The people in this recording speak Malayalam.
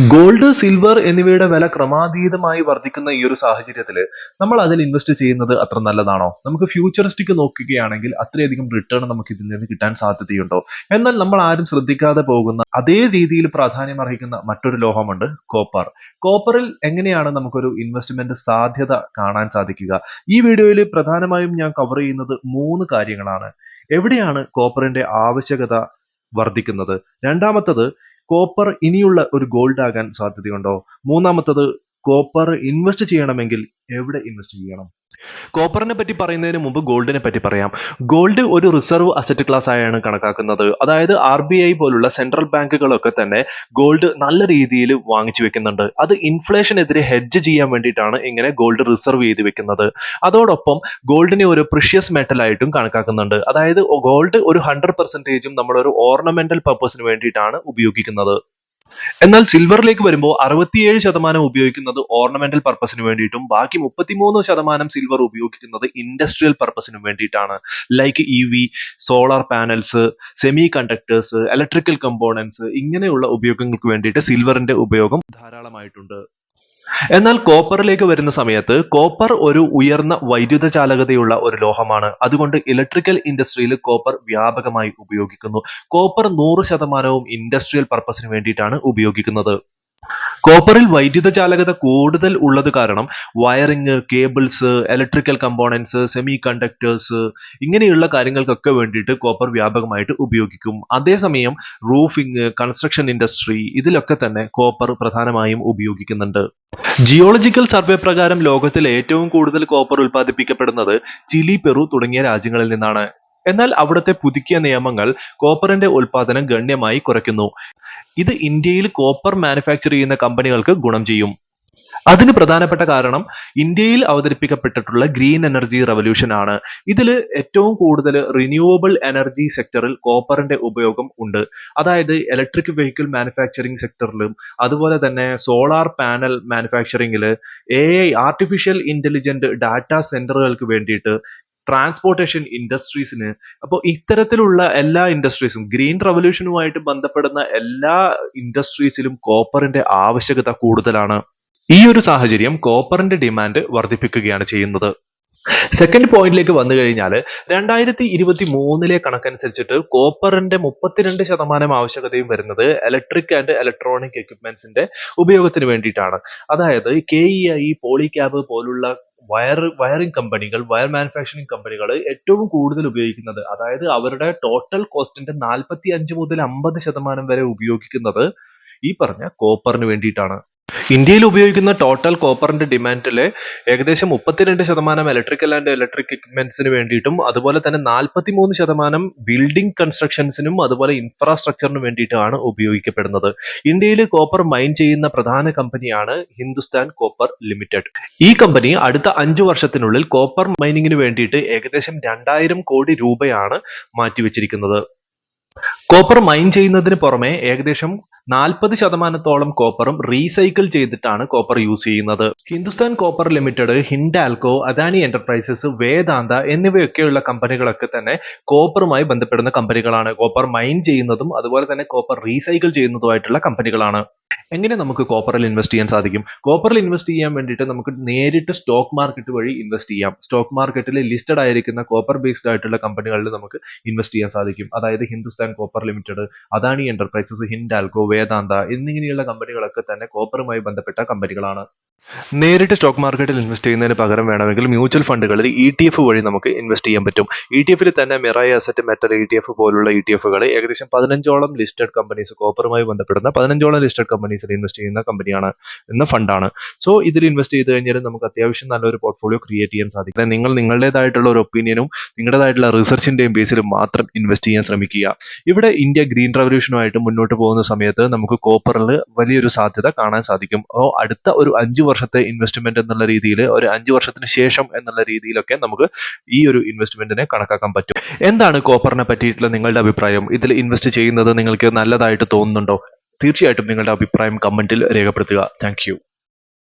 ഗോൾഡ്, സിൽവർ എന്നിവയുടെ വില ക്രമാതീതമായി വർദ്ധിക്കുന്ന ഈ ഒരു സാഹചര്യത്തിൽ നമ്മൾ അതിൽ ഇൻവെസ്റ്റ് ചെയ്യുന്നത് അത്ര നല്ലതാണോ? നമുക്ക് ഫ്യൂച്ചറിസ്റ്റിക് നോക്കുകയാണെങ്കിൽ അത്രയധികം റിട്ടേൺ നമുക്ക് ഇതിൽ നിന്ന് കിട്ടാൻ സാധ്യതയുണ്ടോ? എന്നാൽ നമ്മൾ ആരും ശ്രദ്ധിക്കാതെ പോകുന്ന അതേ രീതിയിൽ പ്രാധാന്യം അർഹിക്കുന്ന മറ്റൊരു ലോഹമുണ്ട്, കോപ്പർ. കോപ്പറിൽ എങ്ങനെയാണ് നമുക്കൊരു ഇൻവെസ്റ്റ്മെന്റ് സാധ്യത കാണാൻ സാധിക്കുക? ഈ വീഡിയോയിൽ പ്രധാനമായും ഞാൻ കവർ ചെയ്യുന്നത് 3 കാര്യങ്ങളാണ്. എവിടെയാണ് കോപ്പറിന്റെ ആവശ്യകത വർദ്ധിക്കുന്നത്? രണ്ടാമത്തത്, കോപ്പർ ഇനിയുള്ള ഒരു ഗോൾഡ് ആകാൻ സാധ്യതയുണ്ടോ? മൂന്നാമത്തത്, കോപ്പർ ഇൻവെസ്റ്റ് ചെയ്യണമെങ്കിൽ എവിടെ ഇൻവെസ്റ്റ് ചെയ്യണം? കോപ്പറിനെ പറ്റി പറയുന്നതിന് മുമ്പ് ഗോൾഡിനെ പറ്റി പറയാം. ഗോൾഡ് ഒരു റിസർവ് അസറ്റ് ക്ലാസ് ആയാണ് കണക്കാക്കുന്നത്. അതായത് RBI പോലുള്ള സെൻട്രൽ ബാങ്കുകളൊക്കെ തന്നെ ഗോൾഡ് നല്ല രീതിയിൽ വാങ്ങിച്ചു വെക്കുന്നുണ്ട്. അത് ഇൻഫ്ലേഷനെതിരെ ഹെഡ്ജ് ചെയ്യാൻ വേണ്ടിയിട്ടാണ് ഇങ്ങനെ ഗോൾഡ് റിസർവ് ചെയ്ത് വെക്കുന്നത്. അതോടൊപ്പം ഗോൾഡിനെ ഒരു പ്രിഷ്യസ് മെറ്റൽ ആയിട്ടും കണക്കാക്കുന്നുണ്ട്. അതായത് ഗോൾഡ് ഒരു 100%ഉം നമ്മളൊരു ഓർണമെന്റൽ പർപ്പസിന് വേണ്ടിയിട്ടാണ് ഉപയോഗിക്കുന്നത്. എന്നാൽ സിൽവറിലേക്ക് വരുമ്പോൾ 67% ഉപയോഗിക്കുന്നത് ഓർണമെന്റൽ പർപ്പസിന് വേണ്ടിയിട്ടും ബാക്കി 33% സിൽവർ ഉപയോഗിക്കുന്നത് ഇൻഡസ്ട്രിയൽ പർപ്പസിനും വേണ്ടിയിട്ടാണ്. Like solar panels, semi conductors, electrical components, ഇങ്ങനെയുള്ള ഉപയോഗങ്ങൾക്ക് വേണ്ടിയിട്ട് സിൽവറിന്റെ ഉപയോഗം ധാരാളമായിട്ടുണ്ട്. എന്നാൽ കോപ്പറിലേക്ക് വരുന്ന സമയത്ത് കോപ്പർ ഒരു ഉയർന്ന വൈദ്യുത ചാലകതയുള്ള ഒരു ലോഹമാണ്. അതുകൊണ്ട് ഇലക്ട്രിക്കൽ ഇൻഡസ്ട്രിയിൽ കോപ്പർ വ്യാപകമായി ഉപയോഗിക്കുന്നു. കോപ്പർ 100%വും ഇൻഡസ്ട്രിയൽ പർപ്പസിന് വേണ്ടിയിട്ടാണ് ഉപയോഗിക്കുന്നത്. കോപ്പറിൽ വൈദ്യുത ചാലകത കൂടുതൽ ഉള്ളത് കാരണം wiring, cables, electrical components, semi conductors, ഇങ്ങനെയുള്ള കാര്യങ്ങൾക്കൊക്കെ വേണ്ടിയിട്ട് കോപ്പർ വ്യാപകമായിട്ട് ഉപയോഗിക്കും. അതേസമയം റൂഫിംഗ്, കൺസ്ട്രക്ഷൻ ഇൻഡസ്ട്രി, ഇതിലൊക്കെ തന്നെ കോപ്പർ പ്രധാനമായും ഉപയോഗിക്കുന്നുണ്ട്. ജിയോളജിക്കൽ സർവേ പ്രകാരം ലോകത്തിൽ ഏറ്റവും കൂടുതൽ കോപ്പർ ഉൽപ്പാദിപ്പിക്കപ്പെടുന്നത് ചിലി, പെറു തുടങ്ങിയ രാജ്യങ്ങളിൽ നിന്നാണ്. എന്നാൽ അവിടുത്തെ പുതുക്കിയ നിയമങ്ങൾ കോപ്പറിന്റെ ഉൽപ്പാദനം ഗണ്യമായി കുറയ്ക്കുന്നു. ഇത് ഇന്ത്യയിൽ കോപ്പർ മാനുഫാക്ചർ ചെയ്യുന്ന കമ്പനികൾക്ക് ഗുണം ചെയ്യും. അതിന് പ്രധാനപ്പെട്ട കാരണം ഇന്ത്യയിൽ അവതരിപ്പിക്കപ്പെട്ടിട്ടുള്ള ഗ്രീൻ എനർജി റവല്യൂഷൻ ആണ്. ഇതിൽ ഏറ്റവും കൂടുതൽ റിന്യൂവബിൾ എനർജി സെക്ടറിൽ കോപ്പറിന്റെ ഉപയോഗം ഉണ്ട്. അതായത് ഇലക്ട്രിക് വെഹിക്കിൾ മാനുഫാക്ചറിങ് സെക്ടറിലും അതുപോലെ തന്നെ സോളാർ പാനൽ മാനുഫാക്ചറിങ്ങിൽ, AI ആർട്ടിഫിഷ്യൽ ഇന്റലിജന്റ് ഡാറ്റാ സെന്ററുകൾക്ക് വേണ്ടിയിട്ട്, ട്രാൻസ്പോർട്ടേഷൻ ഇൻഡസ്ട്രീസിന്, അപ്പോൾ ഇത്തരത്തിലുള്ള എല്ലാ ഇൻഡസ്ട്രീസും ഗ്രീൻ റവല്യൂഷനുമായിട്ട് ബന്ധപ്പെടുന്ന എല്ലാ ഇൻഡസ്ട്രീസിലും കോപ്പറിന്റെ ആവശ്യകത കൂടുതലാണ്. ഈ ഒരു സാഹചര്യം കോപ്പറിന്റെ ഡിമാൻഡ് വർദ്ധിപ്പിക്കുകയാണ് ചെയ്യുന്നത്. സെക്കൻഡ് പോയിന്റിലേക്ക് വന്നു കഴിഞ്ഞാൽ 2023 കണക്കനുസരിച്ചിട്ട് കോപ്പറിന്റെ 32% ആവശ്യകതയും വരുന്നത് ഇലക്ട്രിക് ആൻഡ് ഇലക്ട്രോണിക് എക്യുപ്മെന്റ്സിന്റെ ഉപയോഗത്തിന് വേണ്ടിയിട്ടാണ്. അതായത് KEI, പോളിക്യാബ് പോലുള്ള വയറിംഗ് കമ്പനികൾ, വയർ മാനുഫാക്ചറിംഗ് കമ്പനികൾ ഏറ്റവും കൂടുതൽ ഉപയോഗിക്കുന്നത്, അതായത് അവരുടെ ടോട്ടൽ കോസ്റ്റിന്റെ 45 മുതൽ 50% വരെ ഉപയോഗിക്കുന്നത് ഈ പറഞ്ഞ കോപ്പറിന് വേണ്ടിയിട്ടാണ്. ഇന്ത്യയിൽ ഉപയോഗിക്കുന്ന ടോട്ടൽ കോപ്പറിന്റെ ഡിമാൻഡിലെ ഏകദേശം 32% ഇലക്ട്രിക്കൽ ആൻഡ് ഇലക്ട്രിക് എക്യുപ്മെന്റ്സിന് വേണ്ടിയിട്ടും അതുപോലെ തന്നെ 43% ബിൽഡിംഗ് കൺസ്ട്രക്ഷൻസിനും അതുപോലെ ഇൻഫ്രാസ്ട്രക്ചറിനും വേണ്ടിയിട്ടാണ് ഉപയോഗിക്കപ്പെടുന്നത്. ഇന്ത്യയിൽ കോപ്പർ മൈൻ ചെയ്യുന്ന പ്രധാന കമ്പനിയാണ് ഹിന്ദുസ്ഥാൻ കോപ്പർ ലിമിറ്റഡ്. ഈ കമ്പനി അടുത്ത 5 വർഷത്തിനുള്ളിൽ കോപ്പർ മൈനിങ്ങിന് വേണ്ടിയിട്ട് ഏകദേശം 2000 കോടി രൂപയാണ് മാറ്റിവെച്ചിരിക്കുന്നത്. കോപ്പർ മൈൻ ചെയ്യുന്നതിന് പുറമെ ഏകദേശം 40%-ഓളം കോപ്പറും റീസൈക്കിൾ ചെയ്തിട്ടാണ് കോപ്പർ യൂസ് ചെയ്യുന്നത്. Hindustan Copper Limited, Hindalco, Adani Enterprises, Vedanta എന്നിവയൊക്കെയുള്ള കമ്പനികളൊക്കെ തന്നെ കോപ്പറുമായി ബന്ധപ്പെടുന്ന കമ്പനികളാണ്. കോപ്പർ മൈൻ ചെയ്യുന്നതും അതുപോലെ തന്നെ കോപ്പർ റീസൈക്കിൾ ചെയ്യുന്നതുമായിട്ടുള്ള കമ്പനികളാണ്. എങ്ങനെ നമുക്ക് കോപ്പറിൽ ഇൻവെസ്റ്റ് ചെയ്യാൻ സാധിക്കും? കോപ്പറിൽ ഇൻവെസ്റ്റ് ചെയ്യാൻ വേണ്ടിയിട്ട് നമുക്ക് നേരിട്ട് സ്റ്റോക്ക് മാർക്കറ്റ് വഴി ഇൻവെസ്റ്റ് ചെയ്യാം. സ്റ്റോക്ക് മാർക്കറ്റിൽ ലിസ്റ്റഡ് ആയിരിക്കുന്ന കോപ്പർ ബേസ്ഡ് ആയിട്ടുള്ള കമ്പനികളിൽ നമുക്ക് ഇൻവെസ്റ്റ് ചെയ്യാൻ സാധിക്കും. അതായത് Hindustan Copper Limited, Adani Enterprises, Hindalco, Vedanta എന്നിങ്ങനെയുള്ള കമ്പനികളൊക്കെ തന്നെ കോപ്പറുമായി ബന്ധപ്പെട്ട കമ്പനികളാണ്. നേരിട്ട് സ്റ്റോക്ക് മാർക്കറ്റിൽ ഇൻവെസ്റ്റ് ചെയ്യുന്നതിന് പകരം വേണമെങ്കിൽ മ്യൂച്വൽ ഫണ്ടുകളിൽ ETF വഴി നമുക്ക് ഇൻവെസ്റ്റ് ചെയ്യാൻ പറ്റും. ETF തന്നെ മിറായി അസറ്റ് മെറ്റൽ ETF പോലുള്ള ETFകൾ ഏകദേശം 15ഓളം ലിസ്റ്റഡ് കമ്പനീസ്, കോപ്പറുമായി ബന്ധപ്പെടുന്ന 15ഓളം ലിസ്റ്റഡ് കമ്പനീസിൽ ഇൻവെസ്റ്റ് ചെയ്യുന്ന കമ്പനിയാണ് എന്ന ഫണ്ടാണ്. സോ ഇതിൽ ഇൻവെസ്റ്റ് ചെയ്ത് കഴിഞ്ഞാൽ നമുക്ക് അത്യാവശ്യം നല്ലൊരു പോർട്ട്ഫോളിയോ ക്രിയേറ്റ് ചെയ്യാൻ സാധിക്കും. നിങ്ങൾ നിങ്ങളുടേതായിട്ടുള്ള ഒരു ഒപ്പീനിയനും നിങ്ങളുടേതായിട്ടുള്ള റിസർച്ചിന്റെയും ബേസിൽ മാത്രം ഇൻവെസ്റ്റ് ചെയ്യാൻ ശ്രമിക്കുക. ഇവിടെ ഇന്ത്യ ഗ്രീൻ റവല്യൂഷനുമായിട്ട് മുന്നോട്ട് പോകുന്ന സമയത്ത് നമുക്ക് കോപ്പറിൽ വലിയൊരു സാധ്യത കാണാൻ സാധിക്കും. അടുത്ത ഒരു 5 വർഷത്തെ ഇൻവെസ്റ്റ്മെന്റ് എന്നുള്ള രീതിയിൽ, ഒരു 5 വർഷത്തിന് ശേഷം എന്നുള്ള രീതിയിലൊക്കെ നമുക്ക് ഈ ഒരു ഇൻവെസ്റ്റ്മെന്റിനെ കണക്കാക്കാൻ പറ്റും. എന്താണ് കോപ്പറിനെ പറ്റിയിട്ടുള്ള നിങ്ങളുടെ അഭിപ്രായം? ഇതിൽ ഇൻവെസ്റ്റ് ചെയ്യുന്നത് നിങ്ങൾക്ക് നല്ലതായിട്ട് തോന്നുന്നുണ്ടോ? തീർച്ചയായിട്ടും നിങ്ങളുടെ അഭിപ്രായം കമന്റിൽ രേഖപ്പെടുത്തുക. താങ്ക്